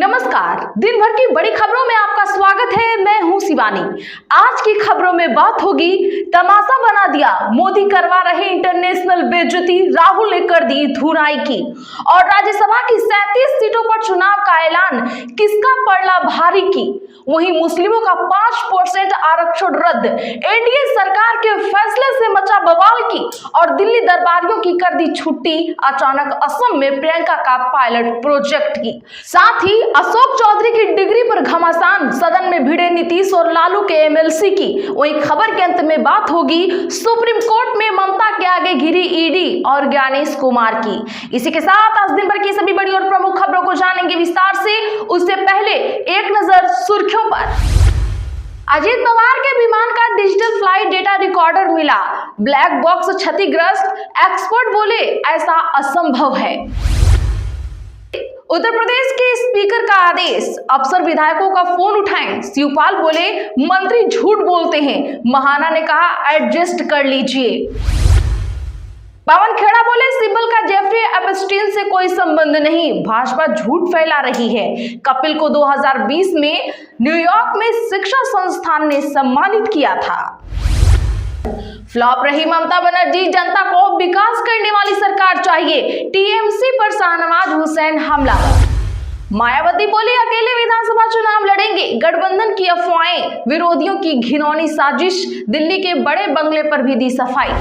नमस्कार, दिन भर की बड़ी खबरों में आपका स्वागत है। मैं हूं शिवानी। आज की खबरों में बात होगी, तमाशा बना दिया, मोदी करवा रहे इंटरनेशनल बेइज्जती, राहुल ने कर दी धुनाई की। और राज्यसभा की 37 सीटों पर चुनाव का ऐलान, किसका पड़ला भारी की। वहीं मुस्लिमों का 5% आरक्षण रद्द, एनडीए सरकार के फैसले से मचा बवाल की। और दिल्ली दरबारियों की कर दी छुट्टी, अचानक असम में प्रियंका का पायलट प्रोजेक्ट की। साथ ही अशोक चौधरी की डिग्री पर घमासान, सदन में भिड़े नीतीश और लालू के एमएलसी की। वहीं खबर के अंत में बात होगी, सुप्रीम कोर्ट में ममता के आगे घिरी ईडी और ज्ञानेश कुमार की। इसी के साथ आज दिन भर की सभी बड़ी और प्रमुख खबरों को जानेंगे विस्तार से। उससे पहले एक नजर सुर्खियों पर। अजीत पवार के विमान का डिजिटल फ्लाइट डेटा रिकॉर्डर मिला, ब्लैक बॉक्स क्षतिग्रस्त, एक्सपर्ट बोले ऐसा असंभव है। उत्तर प्रदेश के स्पीकर का आदेश, अफसर विधायकों का फोन उठाएं, शिवपाल बोले मंत्री झूठ बोलते हैं, महाना ने कहा एडजस्ट कर लीजिए। पवन खेड़ा बोले सिब्बल का जेफरी एपस्टीन से कोई संबंध नहीं, भाजपा झूठ फैला रही है। कपिल को 2020 में न्यूयॉर्क में शिक्षा संस्थान ने सम्मानित किया था। फ्लॉप रही ममता बनर्जी, जनता को विकास करने वाली सरकार चाहिए, टीएमसी पर शाहनवाज हुसैन हमला। मायावती बोली अकेले विधानसभा चुनाव लड़ेंगे, गठबंधन की अफवाहें, विरोधियों की घिनौनी साजिश, दिल्ली के बड़े बंगले पर भी दी सफाई।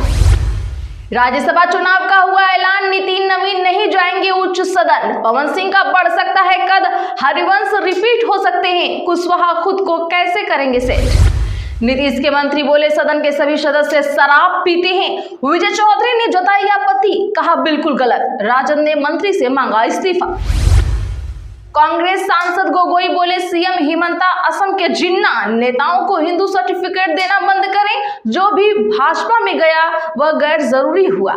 राज्यसभा चुनाव का हुआ ऐलान, नितिन नवीन नहीं जाएंगे उच्च सदन, पवन सिंह का बढ़ सकता है कद, हरिवंश रिपीट हो सकते हैं, कुशवाहा खुद को कैसे करेंगे सेट। नीतीश के मंत्री बोले सदन के सभी सदस्य शराब पीते हैं, विजय चौधरी ने जताई आपत्ति, कहा बिल्कुल गलत, राजन ने मंत्री से मांगा इस्तीफा। कांग्रेस सांसद गोगोई बोले सीएम हिमंता असम के जिन्ना, नेताओं को हिंदू सर्टिफिकेट देना बंद करें, जो भी भाजपा में गया वह गैर जरूरी हुआ।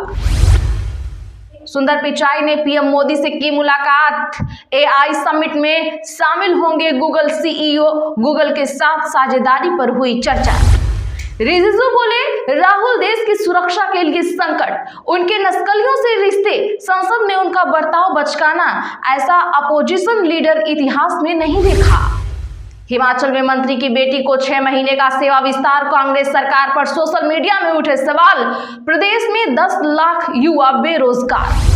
सुंदर पिचाई ने पीएम मोदी से की मुलाकात, एआई समिट में शामिल होंगे गूगल सीईओ, गूगल के साथ साझेदारी पर हुई चर्चा। रिजिजू बोले राहुल देश की सुरक्षा के लिए संकट, उनके नस्कलियों से रिश्ते, संसद में उनका बर्ताव बचकाना, ऐसा अपोजिशन लीडर इतिहास में नहीं देखा। हिमाचल में मंत्री की बेटी को 6 महीने का सेवा विस्तार, कांग्रेस सरकार पर सोशल मीडिया में उठे सवाल, प्रदेश में 10 लाख युवा बेरोजगार।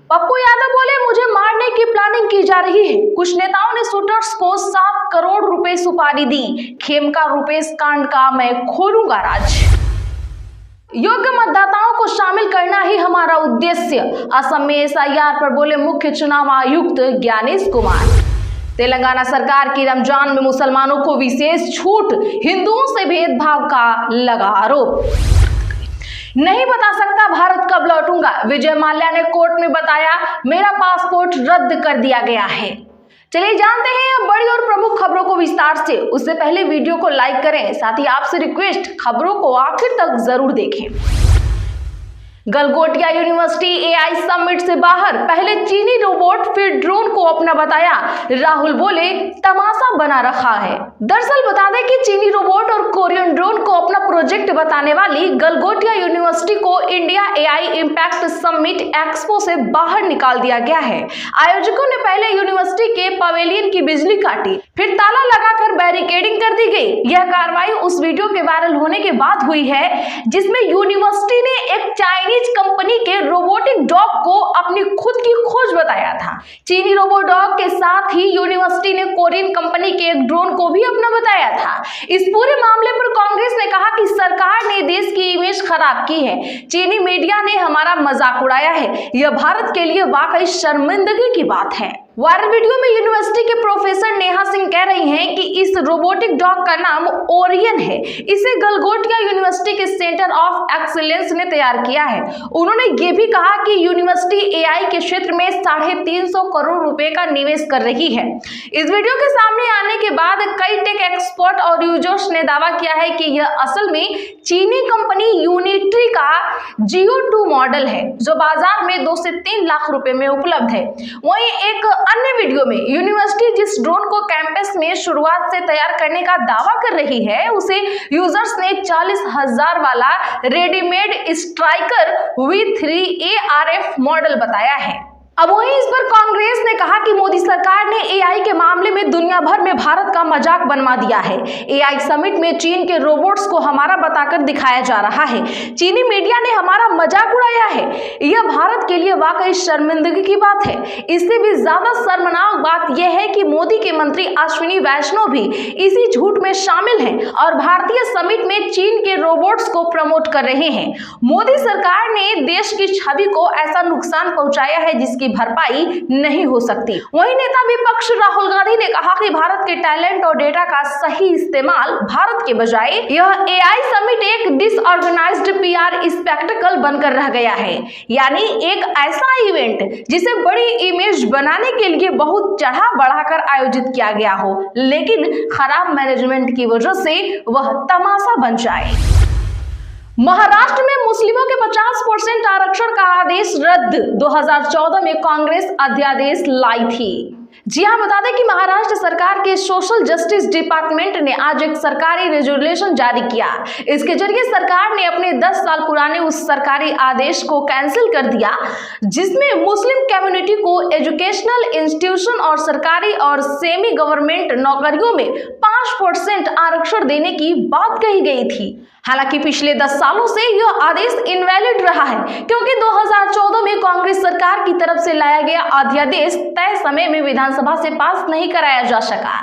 पप्पू यादव बोले मुझे मारने की प्लानिंग की जा रही है, कुछ नेताओं ने शूटर्स को 7 करोड़ रुपए सुपारी दी, खेमका रुपेश कांड का मैं खोलूंगा राज। योग्य मतदाताओं को शामिल करना ही हमारा उद्देश्य, असम में एसआईआर पर बोले मुख्य चुनाव आयुक्त ज्ञानेश कुमार। तेलंगाना सरकार की रमजान में मुसलमानों को विशेष छूट, हिंदुओं से भेदभाव का लगा आरोप। नहीं बता सकता भारत कब लौटूंगा, विजय माल्या ने कोर्ट में बताया मेरा पासपोर्ट रद्द कर दिया गया है। चलिए जानते हैं अब बड़ी और प्रमुख खबरों को विस्तार से। उससे पहले वीडियो को लाइक करें, साथ ही आपसे रिक्वेस्ट खबरों को आखिर तक जरूर देखें। गलगोटिया यूनिवर्सिटी एआई समिट से बाहर, पहले चीनी रोबोट फिर ड्रोन को अपना बताया, राहुल बोले तमाशा बना रखा है। दरअसल बता दें कि चीनी रोबोट और कोरियन ड्रोन को अपना प्रोजेक्ट बताने वाली गलगोटिया यूनिवर्सिटी को India AI impact summit expo से बाहर निकाल दिया गया है। आयोजकों ने पहले यूनिवर्सिटी के पवेलियन की बिजली काटी, फिर ताला लगाकर बैरिकेडिंग कर दी गई। यह कार्रवाई उस वीडियो के वायरल होने के बाद हुई है जिसमें यूनिवर्सिटी ने एक चाइनीज कंपनी के रोबोटिक डॉग को अपनी खुद की खोज बताया था। चीनी रोबोट डॉग के साथ ही यूनिवर्सिटी ने कोरियन कंपनी के एक ड्रोन को भी अपना बताया था। इस पूरे मामले पर कांग्रेस ने कहा कि सरकार ने देश की इमेज खराब की है, चीनी मीडिया ने हमारा मजाक उड़ाया है, यह भारत के लिए वाकई शर्मिंदगी की बात है। वायरल वीडियो में यूनिवर्सिटी के प्रोफेसर नेहा सिंह कह रही हैं कि इस रोबोटिक डॉग का नाम ओरियन है, इसे गलगोटिया यूनिवर्सिटी के सेंटर ऑफ एक्सीलेंस ने तैयार किया है। उन्होंने ये भी कहा कि यूनिवर्सिटी एआई के क्षेत्र में 350 करोड़ रुपए का निवेश कर रही है। इस वीडियो के सामने आने के बाद कई टेक एक्सपर्ट और यूजर्स ने दावा किया है कि यह असल में चीनी कंपनी यूनिट्री का जियो 2 मॉडल है, जो बाजार में 2 से 3 लाख रुपए में उपलब्ध है। वहीं एक अन्य वीडियो में यूनिवर्सिटी जिस ड्रोन को कैंपस में शुरुआत से तैयार करने का दावा कर रही है, उसे यूजर्स ने 40,000 वाला readymade striker V3 ARF model बताया है। अब वहीं इस पर कांग्रेस ने कहा कि मोदी सरकार ने ने एआई के मामले में दुनिया भर में भारत का मजाक बनवा दिया है। एआई समिट में चीन के रोबोट्स को हमारा बताकर दिखाया जा रहा है। चीनी मीडिया ने हमारा मजाक उड़ाया है। यह भारत के लिए वाकई शर्मिंदगी की बात है। इससे भी ज्यादा शर्मनाक बात यह है कि मोदी के मंत्री अश्विनी वैष्णव भी इसी झूठ में शामिल हैं और भारतीय समिट में चीन के रोबोट्स को प्रमोट कर रहे हैं। मोदी सरकार ने देश की छवि को ऐसा नुकसान पहुंचाया है जिसकी भरपाई नहीं हो सकती। वहीं नेता विपक्ष राहुल गांधी ने कहा कि भारत के टैलेंट और डेटा का सही इस्तेमाल भारत के बजाय यह एआई समिट एक डिसऑर्गेनाइज्ड पीआर स्पेक्टेकल बनकर रह गया है, यानी एक ऐसा इवेंट जिसे बड़ी इमेज बनाने के लिए बहुत चढ़ा बढ़ाकर आयोजित किया गया हो, लेकिन खराब मैनेजमेंट की वजह से वह तमाशा बन जाए। महाराष्ट्र में मुस्लिमों के 50% आरक्षण का आदेश रद्द। 2014 में कांग्रेस अध्यादेश लाई थी। जी हां, बता दें कि महाराष्ट्र सरकार के सोशल जस्टिस डिपार्टमेंट ने आज एक सरकारी रेजोल्यूशन जारी किया। इसके जरिए सरकार ने अपने 10 साल पुराने उस सरकारी आदेश को कैंसिल कर दिया जिसमें मुस्लिम कम्युनिटी को एजुकेशनल इंस्टीट्यूशन और सरकारी और सेमी गवर्नमेंट नौकरियों में 5% आरक्षण देने की बात कही गई थी। हालांकि पिछले 10 सालों से यह आदेश इनवैलिड रहा है क्योंकि 2014 में कांग्रेस सरकार की तरफ से लाया गया अध्यादेश तय समय में विधानसभा से पास नहीं कराया जा सका,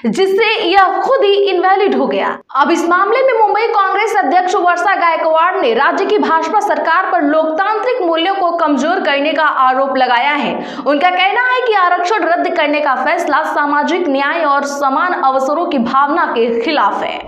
जिससे यह खुद ही इनवैलिड हो गया। अब इस मामले में मुंबई कांग्रेस अध्यक्ष वर्षा गायकवाड़ ने राज्य की भाजपा सरकार पर लोकतांत्रिक मूल्यों को कमजोर करने का आरोप लगाया है। उनका कहना है कि आरक्षण रद्द करने का फैसला सामाजिक न्याय और समान अवसरों की भावना के खिलाफ है।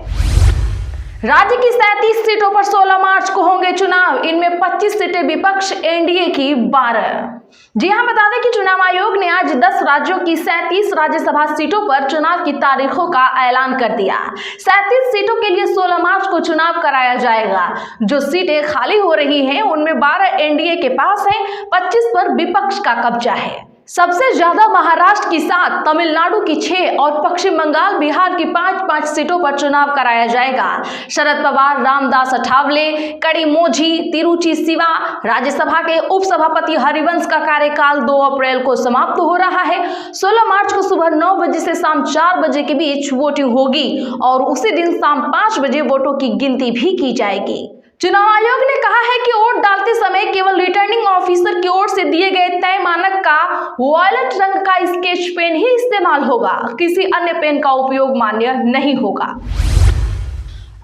राज्य की 37 सीटों पर 16 मार्च को होंगे चुनाव। इनमें 25 सीटें विपक्ष, एनडीए की 12। जी हां, बता दें कि चुनाव आयोग ने आज 10 राज्यों की 37 राज्यसभा सीटों पर चुनाव की तारीखों का ऐलान कर दिया। 37 सीटों के लिए 16 मार्च को चुनाव कराया जाएगा। जो सीटें खाली हो रही हैं उनमें 12 एनडीए के पास है, 25 पर विपक्ष का कब्जा है। सबसे ज्यादा महाराष्ट्र की 7, तमिलनाडु की 6 और पश्चिम बंगाल, बिहार की 5-5 सीटों पर चुनाव कराया जाएगा। शरद पवार, रामदास अठावले, कड़ीमोझी, तिरुचि शिवा, राज्यसभा के उपसभापति हरिवंश का कार्यकाल 2 अप्रैल को समाप्त हो रहा है। 16 मार्च को सुबह 9 बजे से शाम 4 बजे के बीच वोटिंग होगी और उसी दिन शाम 5 बजे वोटों की गिनती भी की जाएगी। चुनाव आयोग ने कहा है कि वोट डालते समय केवल रिटर्निंग ऑफिसर की ओर से दिए गए तय मानक का वॉयलेट रंग का स्केच पेन ही इस्तेमाल होगा। किसी अन्य पेन का उपयोग मान्य नहीं होगा।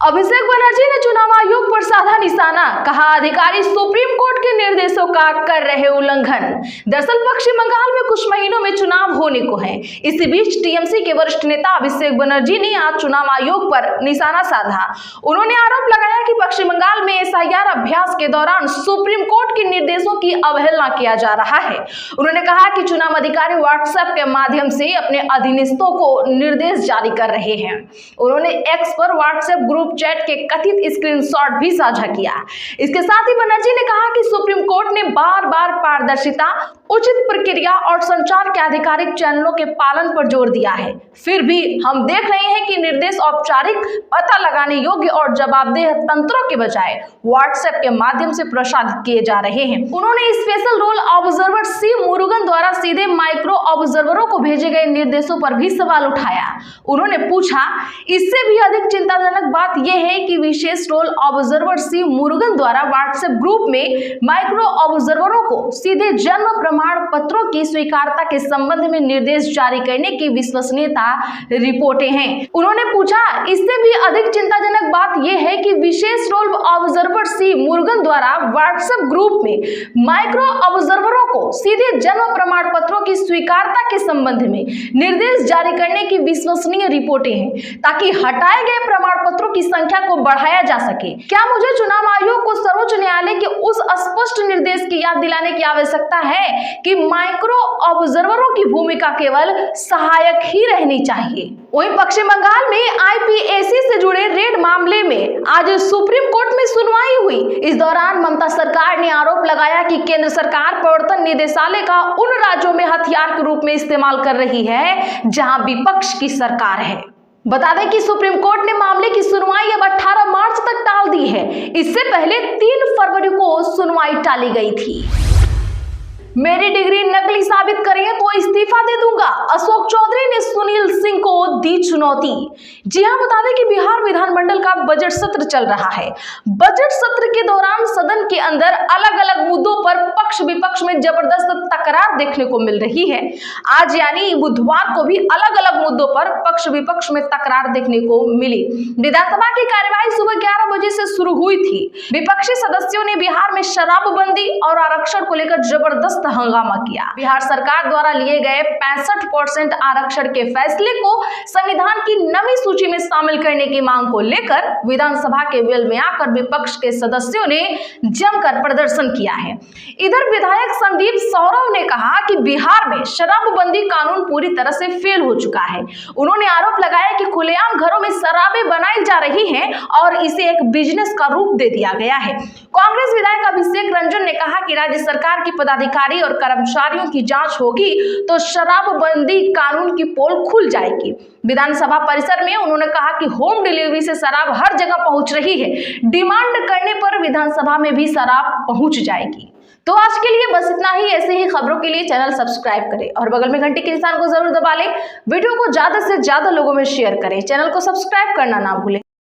अभिषेक बनर्जी ने चुनाव आयोग पर साधा निशाना, कहा अधिकारी सुप्रीम कोर्ट के निर्देशों का कर रहे उल्लंघन। दरअसल पश्चिम बंगाल में कुछ महीनों में चुनाव होने को है। इसी बीच टीएमसी के वरिष्ठ नेता अभिषेक बनर्जी ने आज चुनाव आयोग पर निशाना साधा। उन्होंने आरोप लगाया कि पश्चिम बंगाल में एसआईआर अभ्यास के दौरान सुप्रीम कोर्ट के निर्देशों की अवहेलना किया जा रहा है। उन्होंने कहा कि चुनाव अधिकारी व्हाट्सएप के माध्यम से अपने अधीनस्थों को निर्देश जारी कर रहे हैं। उन्होंने एक्स पर व्हाट्सएप ग्रुप चैट के कथित स्क्रीनशॉट भी साझा किया। इसके साथ ही बनर्जी ने कहा कि सुप्रीम कोर्ट ने बार बार पारदर्शिता, उचित प्रक्रिया और संचार के आधिकारिक चैनलों के पालन पर जोर दिया है। फिर भी हम देख रहे हैं कि निर्देश औपचारिक, पता लगाने योग्य और जवाबदेह तंत्रों के बजाय व्हाट्सएप के माध्यम से प्रसारित किए जा रहे हैं। उन्होंने स्पेशल रोल ऑब्जर्वर सी मुरुगन द्वारा सीधे माइक्रो ऑब्जर्वरों को भेजे गए निर्देशों पर भी सवाल उठाया। उन्होंने पूछा, इससे भी अधिक चिंताजनक बात यह है कि विशेष रोल ऑब्जर्वर सी मुरुगन द्वारा व्हाट्सएप ग्रुप में माइक्रो ऑब्जर्वरों को सीधे जन्म प्रमाण पत्रों की स्वीकार्यता के संबंध में निर्देश जारी करने की विश्वसनीयता रिपोर्टें हैं। उन्होंने पूछा, इससे भी अधिक चिंताजनक बात यह है कि विशेष रोल ऑब्जर्वर सी मुरुगन द्वारा व्हाट्सएप ग्रुप में माइक्रो ऑब्जर्वरों को सीधे जन्म प्रमाण पत्रों की स्वीकार्यता के संबंध में निर्देश जारी करने की विश्वसनीय रिपोर्टें हैं ताकि हटाए गए प्रमाण पत्रों की संख्या को बढ़ाया जा सके। क्या मुझे चुनाव आयोग को सर्वोच्च न्यायालय के उस स्पष्ट निर्देश की याद दिलाने की आवश्यकता है कि माइक्रो ऑब्जर्वरों की भूमिका केवल सहायक ही रहनी चाहिए? वहीं पश्चिम बंगाल में आईपीएसी से जुड़े रेड मामले में आज सुप्रीम कोर्ट में सुनवाई हुई। इस दौरान ममता सरकार ने आरोप लगाया कि केंद्र सरकार प्रवर्तन निदेशालय का उन राज्यों में हथियार के रूप में इस्तेमाल कर रही है जहां विपक्ष की सरकार है। बता दें कि सुप्रीम कोर्ट ने मामले की सुनवाई अब 18 मार्च तक टाल दी है। इससे पहले 3 फरवरी को सुनवाई टाली गई थी। मेरी डिग्री नकली साबित करें तो इस्तीफा दे दूंगा, अशोक चौधरी ने सुनील सिंह को दी चुनौती। जी हां, बता दें कि बिहार विधानमंडल का बजट सत्र चल रहा है। बजट सत्र के दौरान सदन के अंदर अलग अलग मुद्दों पर पक्ष विपक्ष में जबरदस्त तकरार देखने को मिल रही है। आज यानी बुधवार को भी अलग अलग मुद्दों पर पक्ष विपक्ष में तकरार देखने को मिली। विधानसभा की कार्यवाही सुबह 11 बजे से शुरू हुई थी। विपक्षी सदस्यों ने बिहार में शराबबंदी और आरक्षण को लेकर जबरदस्त हंगामा किया। बिहार सरकार द्वारा लिए गए 65% आरक्षण के फैसले को संविधान की नवी सूची में शामिल करने की मांग को लेकर विधानसभा के वेल में आकर विपक्ष के सदस्यों ने जमकर प्रदर्शन किया है। इधर विधायक संदीप सौरव ने कहा कि बिहार में शराबबंदी कानून पूरी तरह से फेल हो चुका है। उन्होंने आरोप लगाया कि खुलेआम घरों में शराबें बनाई जा रही हैं और इसे एक बिजनेस का रूप दे दिया गया है। कांग्रेस विधायक अभिषेक रंजन ने कहा कि राज्य सरकार की पदाधिकारी और कर्मचारियों की जांच होगी तो शराबबंदी कानून की पोल खुल जाएगी। विधानसभा परिसर में उन्होंने कहा कि होम डिलीवरी से शराब हर जगह पहुंच रही है, डिमांड करने पर विधानसभा में भी शराब पहुंच जाएगी। तो आज के लिए बस इतना ही। ऐसे ही खबरों के लिए चैनल सब्सक्राइब करें और बगल में घंटी के निशान को जरूर दबा लें। वीडियो को ज्यादा से ज्यादा लोगों में शेयर करें। चैनल को सब्सक्राइब करना ना भूलें।